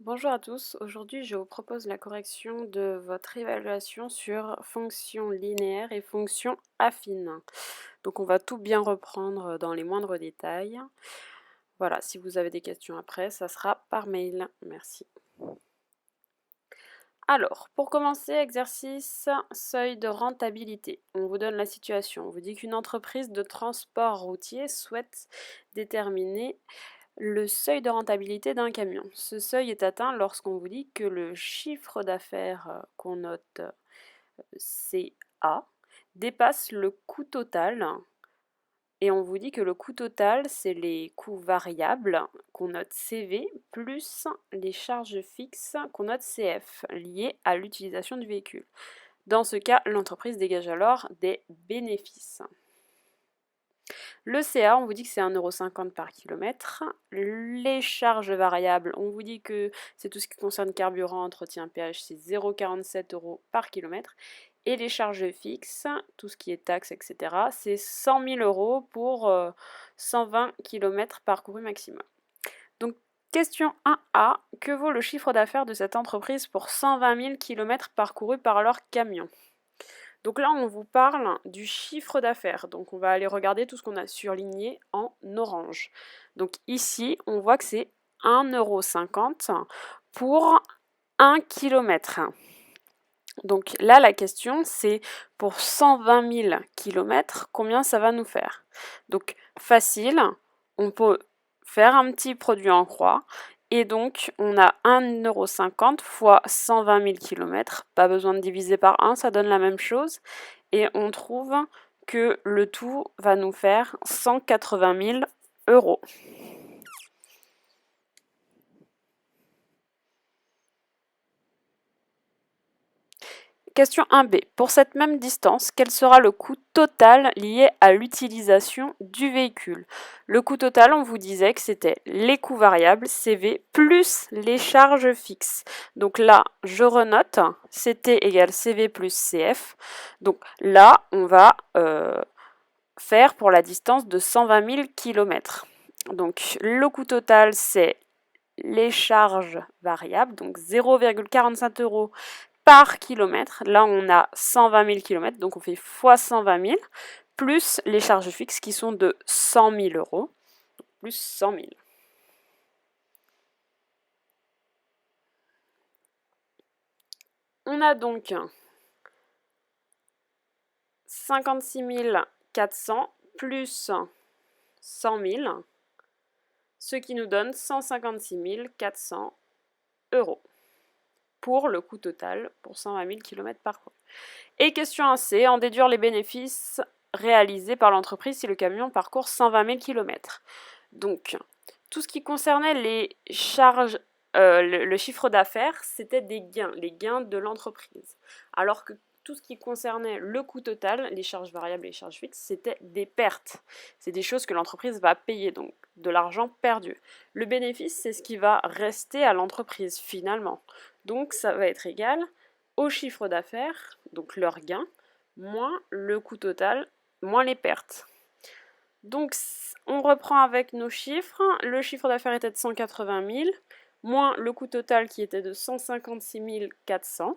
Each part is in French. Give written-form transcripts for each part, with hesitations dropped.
Bonjour à tous, aujourd'hui je vous propose la correction de votre évaluation sur fonctions linéaires et fonctions affines. Donc on va tout bien reprendre dans les moindres détails. Voilà, si vous avez des questions après, ça sera par mail. Merci. Alors, pour commencer, exercice seuil de rentabilité. On vous donne la situation. On vous dit qu'une entreprise de transport routier souhaite déterminer le seuil de rentabilité d'un camion. Ce seuil est atteint lorsqu'on vous dit que le chiffre d'affaires qu'on note CA dépasse le coût total. Et on vous dit que le coût total, c'est les coûts variables qu'on note CV plus les charges fixes qu'on note CF liées à l'utilisation du véhicule. Dans ce cas, l'entreprise dégage alors des bénéfices. Le CA, on vous dit que c'est 1,50 € par kilomètre. Les charges variables, on vous dit que c'est tout ce qui concerne carburant, entretien, péage, c'est 0,47 € par kilomètre. Et les charges fixes, tout ce qui est taxes, etc., c'est 100 000 € pour 120 km parcourus maximum. Donc, question 1A, que vaut le chiffre d'affaires de cette entreprise pour 120 000 km parcourus par leur camion? Donc là, on vous parle du chiffre d'affaires. Donc on va aller regarder tout ce qu'on a surligné en orange. Donc ici, on voit que c'est 1,50 € pour 1 km. Donc là, la question, c'est pour 120 000 km, combien ça va nous faire? Donc facile, on peut faire un petit produit en croix. Et donc, on a 1,50 € fois 120 000 km. Pas besoin de diviser par 1, ça donne la même chose. Et on trouve que le tout va nous faire 180 000 €. Question 1B. Pour cette même distance, quel sera le coût total lié à l'utilisation du véhicule? Le coût total, on vous disait que c'était les coûts variables, CV, plus les charges fixes. Donc là, je renote, CT égale CV plus CF. Donc là, on va faire pour la distance de 120 000 km. Donc le coût total, c'est les charges variables, donc 0,45 € par kilomètre. Là, on a 120 000 km, donc on fait fois 120 000, plus les charges fixes qui sont de 100 000 €, plus 100 000. On a donc 56 400 plus 100 000, ce qui nous donne 156 400 € pour le coût total pour 120 000 km parcourus. Et question 1C, en déduire les bénéfices réalisés par l'entreprise si le camion parcourt 120 000 km. Donc, tout ce qui concernait les charges, le chiffre d'affaires, c'était des gains, les gains de l'entreprise. Alors que tout ce qui concernait le coût total, les charges variables et les charges fixes, c'était des pertes. C'est des choses que l'entreprise va payer, donc de l'argent perdu. Le bénéfice, c'est ce qui va rester à l'entreprise finalement. Donc ça va être égal au chiffre d'affaires, donc leur gain, moins le coût total, moins les pertes. Donc on reprend avec nos chiffres. Le chiffre d'affaires était de 180 000, moins le coût total qui était de 156 400,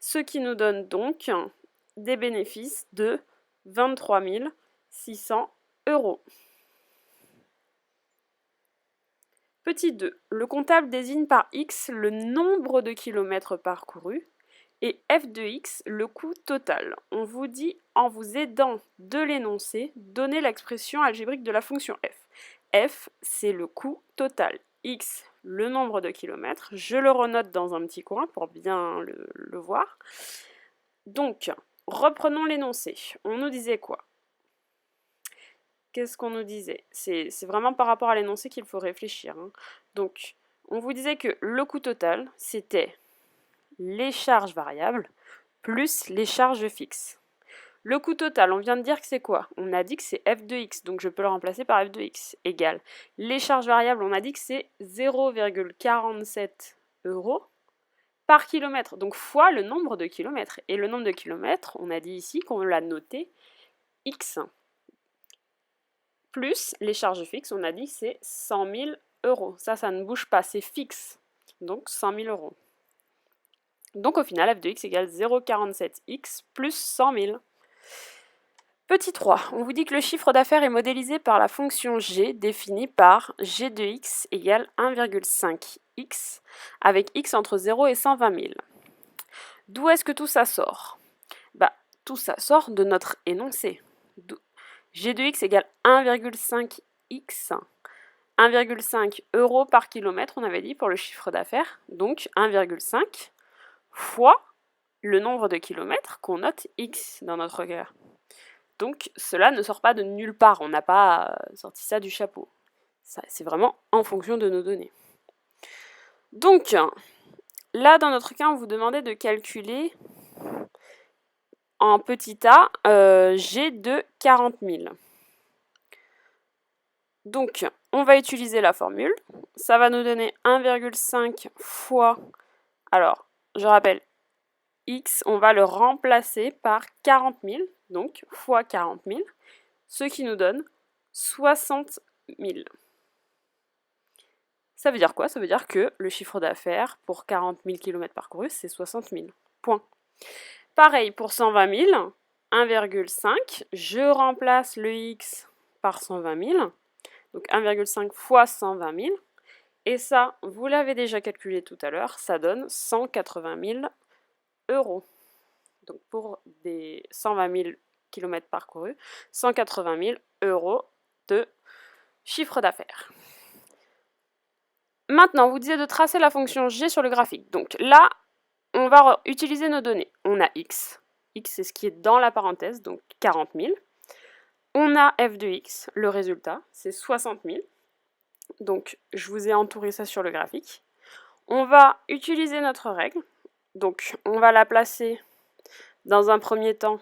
ce qui nous donne donc des bénéfices de 23 600 €. Petit 2. Le comptable désigne par X le nombre de kilomètres parcourus et f de x le coût total. On vous dit, en vous aidant de l'énoncé, donnez l'expression algébrique de la fonction f. F, c'est le coût total. X, le nombre de kilomètres. Je le renote dans un petit coin pour bien le voir. Donc, reprenons l'énoncé. On nous disait quoi? Qu'est-ce qu'on nous disait? C'est vraiment par rapport à l'énoncé qu'il faut réfléchir. Donc, on vous disait que le coût total, c'était les charges variables plus les charges fixes. Le coût total, on vient de dire que c'est quoi? On a dit que c'est f de x, donc je peux le remplacer par f de x, égale. Les charges variables, on a dit que c'est 0,47 € par kilomètre, donc fois le nombre de kilomètres. Et le nombre de kilomètres, on a dit ici qu'on l'a noté x. Plus les charges fixes, on a dit que c'est 100 000 €. Ça ne bouge pas, c'est fixe. donc 100 000 euros. Donc au final, f de x égale 0,47x plus 100 000. Petit 3, on vous dit que le chiffre d'affaires est modélisé par la fonction g définie par g de x égale 1,5x avec x entre 0 et 120 000. D'où est-ce que tout ça sort? Tout ça sort de notre énoncé. G de x égale 1,5x, 1,5 euros par kilomètre, on avait dit, pour le chiffre d'affaires. Donc 1,5 fois le nombre de kilomètres qu'on note x dans notre cas. Donc cela ne sort pas de nulle part, on n'a pas sorti ça du chapeau. C'est vraiment en fonction de nos données. Donc là, dans notre cas, on vous demandait de calculer en petit a g de 40 000. Donc on va utiliser la formule, ça va nous donner 1,5 fois, alors je rappelle, x, on va le remplacer par 40 000, donc fois 40 000, ce qui nous donne 60 000. Ça veut dire quoi? Ça veut dire que le chiffre d'affaires pour 40 000 km parcourus, c'est 60 000. Point. Pareil pour 120 000, 1,5, je remplace le x par 120 000, donc 1,5 fois 120 000, et ça, vous l'avez déjà calculé tout à l'heure, ça donne 180 000 euros. Donc pour des 120 000 km parcourus, 180 000 euros de chiffre d'affaires. Maintenant, on vous disait de tracer la fonction g sur le graphique. Donc là, on va utiliser nos données. On a x. X, c'est ce qui est dans la parenthèse, donc 40 000. On a f de x, le résultat, c'est 60 000. Donc, je vous ai entouré ça sur le graphique. On va utiliser notre règle. Donc, on va la placer dans un premier temps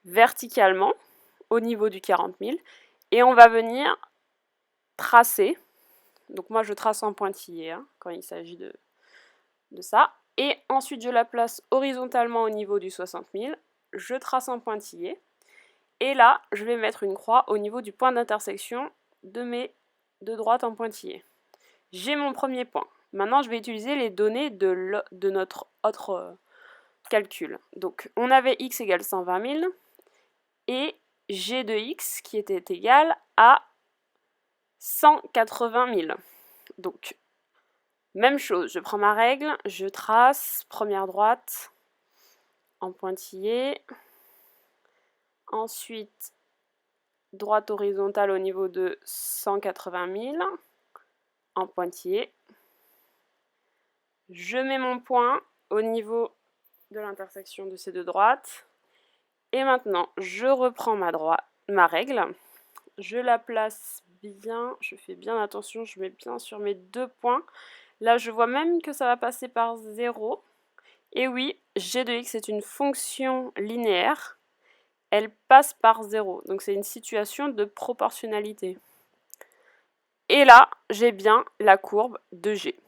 verticalement au niveau du 40 000. Et on va venir tracer. Donc moi, je trace en pointillé quand il s'agit de ça. Et ensuite, je la place horizontalement au niveau du 60 000. Je trace en pointillé. Et là, je vais mettre une croix au niveau du point d'intersection de mes deux droites en pointillé. J'ai mon premier point. Maintenant, je vais utiliser les données de notre autre calcul. Donc, on avait x égale 120 000 et g de x qui était égal à 180 000. Donc, même chose, je prends ma règle, je trace, première droite en pointillé, ensuite droite horizontale au niveau de 180 000 en pointillé, je mets mon point au niveau de l'intersection de ces deux droites, et maintenant je reprends ma règle, je la place bien, je fais bien attention, je mets bien sur mes deux points. Là, je vois même que ça va passer par 0. Et oui, g de x est une fonction linéaire. Elle passe par 0. Donc, c'est une situation de proportionnalité. Et là, j'ai bien la courbe de g.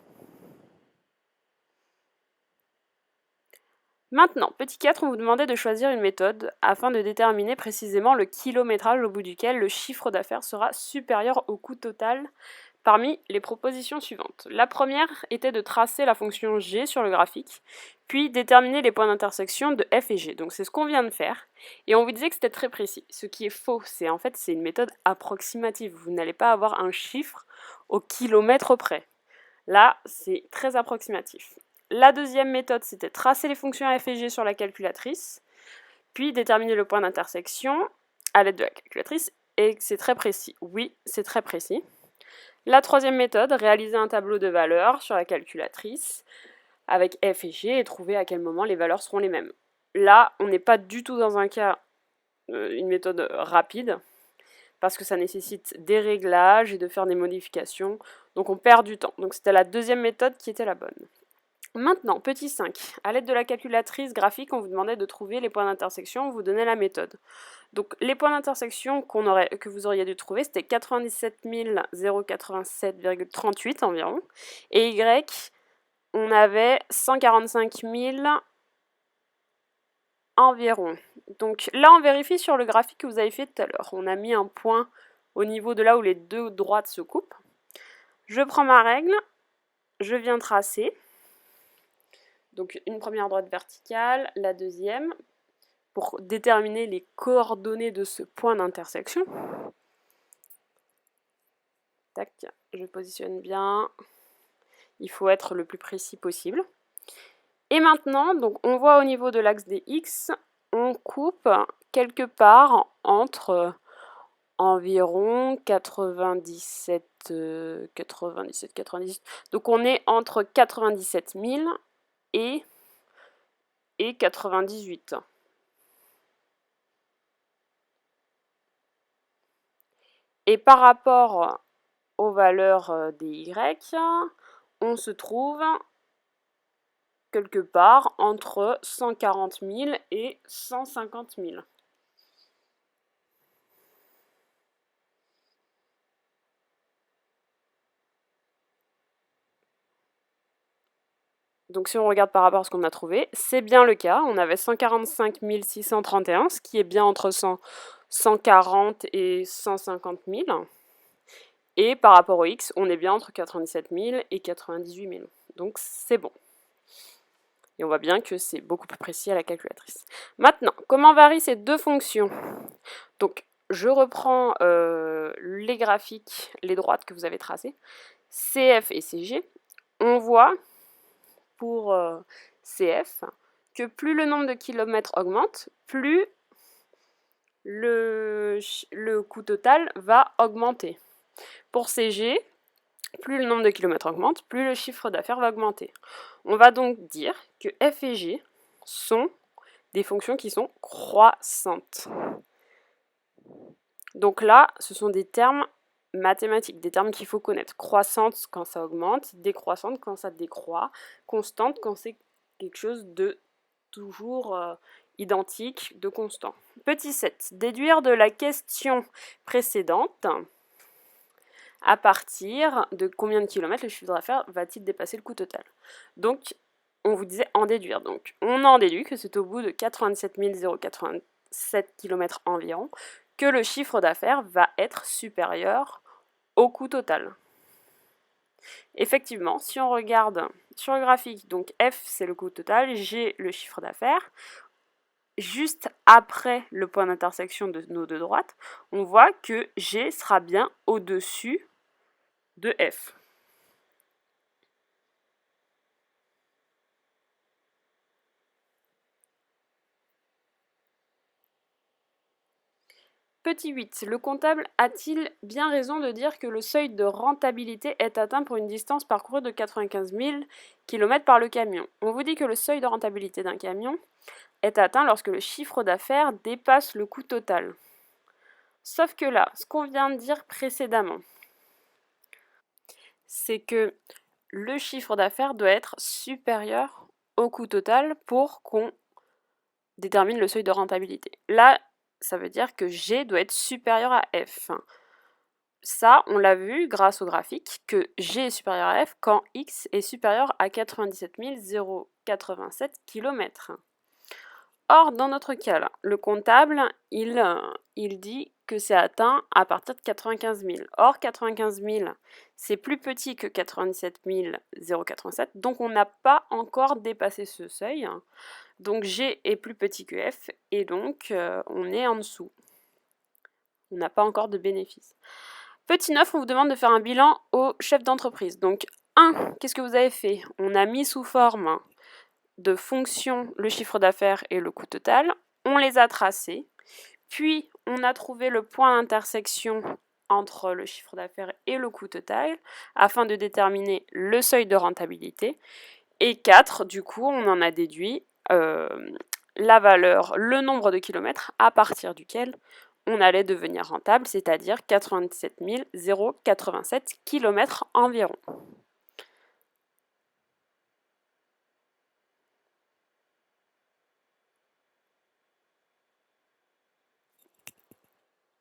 Maintenant, petit 4, on vous demandait de choisir une méthode afin de déterminer précisément le kilométrage au bout duquel le chiffre d'affaires sera supérieur au coût total parmi les propositions suivantes. La première était de tracer la fonction g sur le graphique, puis déterminer les points d'intersection de f et g. Donc c'est ce qu'on vient de faire, et on vous disait que c'était très précis. Ce qui est faux, c'est une méthode approximative. Vous n'allez pas avoir un chiffre au kilomètre près. Là, c'est très approximatif. La deuxième méthode, c'était tracer les fonctions f et g sur la calculatrice, puis déterminer le point d'intersection à l'aide de la calculatrice, et c'est très précis. Oui, c'est très précis. La troisième méthode, réaliser un tableau de valeurs sur la calculatrice avec f et g et trouver à quel moment les valeurs seront les mêmes. Là, on n'est pas du tout dans un cas, une méthode rapide, parce que ça nécessite des réglages et de faire des modifications, donc on perd du temps. Donc c'était la deuxième méthode qui était la bonne. Maintenant, petit 5, à l'aide de la calculatrice graphique, on vous demandait de trouver les points d'intersection, on vous donnait la méthode. Donc les points d'intersection que vous auriez dû trouver, c'était 97 087,38 environ, et y, on avait 145 000 environ. Donc là, on vérifie sur le graphique que vous avez fait tout à l'heure. On a mis un point au niveau de là où les deux droites se coupent. Je prends ma règle, je viens tracer. Donc une première droite verticale, la deuxième, pour déterminer les coordonnées de ce point d'intersection. Tac, je positionne bien. Il faut être le plus précis possible. Et maintenant, donc on voit au niveau de l'axe des X, on coupe quelque part entre environ 97. Donc on est entre 97 000 et 98. Et par rapport aux valeurs des Y, on se trouve quelque part entre 140 000 et 150 000. Donc si on regarde par rapport à ce qu'on a trouvé, c'est bien le cas. On avait 145 631, ce qui est bien entre 140 et 150 000. Et par rapport au X, on est bien entre 97 000 et 98 000. Donc c'est bon. Et on voit bien que c'est beaucoup plus précis à la calculatrice. Maintenant, comment varient ces deux fonctions? Donc je reprends les graphiques, les droites que vous avez tracées, CF et CG. On voit pour CF que plus le nombre de kilomètres augmente, plus le coût total va augmenter. Pour CG, plus le nombre de kilomètres augmente, plus le chiffre d'affaires va augmenter. On va donc dire que F et G sont des fonctions qui sont croissantes. Donc là, ce sont des termes mathématiques, des termes qu'il faut connaître. Croissante quand ça augmente, décroissante quand ça décroît, constante quand c'est quelque chose de toujours identique, de constant. Petit 7. Déduire de la question précédente à partir de combien de kilomètres le chiffre d'affaires va-t-il dépasser le coût total. Donc, on vous disait en déduire. Donc, on en déduit que c'est au bout de 97 087 km environ que le chiffre d'affaires va être supérieur au coût total. Effectivement, si on regarde sur le graphique, donc F c'est le coût total, G le chiffre d'affaires, juste après le point d'intersection de nos deux droites, on voit que G sera bien au-dessus de F. Petit 8. Le comptable a-t-il bien raison de dire que le seuil de rentabilité est atteint pour une distance parcourue de 95 000 km par le camion? On vous dit que le seuil de rentabilité d'un camion est atteint lorsque le chiffre d'affaires dépasse le coût total. Sauf que là, ce qu'on vient de dire précédemment, c'est que le chiffre d'affaires doit être supérieur au coût total pour qu'on détermine le seuil de rentabilité. Là, ça veut dire que G doit être supérieur à F. Ça, on l'a vu grâce au graphique, que G est supérieur à F quand X est supérieur à 97 087 km. Or, dans notre cas, là, le comptable, il dit que c'est atteint à partir de 95 000. Or, 95 000, c'est plus petit que 97 087, donc on n'a pas encore dépassé ce seuil. Donc G est plus petit que F, et donc on est en dessous. On n'a pas encore de bénéfice. Petit 9, on vous demande de faire un bilan au chef d'entreprise. Donc 1, qu'est-ce que vous avez fait? On a mis sous forme de fonction le chiffre d'affaires et le coût total. On les a tracés. Puis, on a trouvé le point d'intersection entre le chiffre d'affaires et le coût total afin de déterminer le seuil de rentabilité. Et 4, du coup, on en a déduit la valeur, le nombre de kilomètres à partir duquel on allait devenir rentable, c'est-à-dire 97 087 km environ.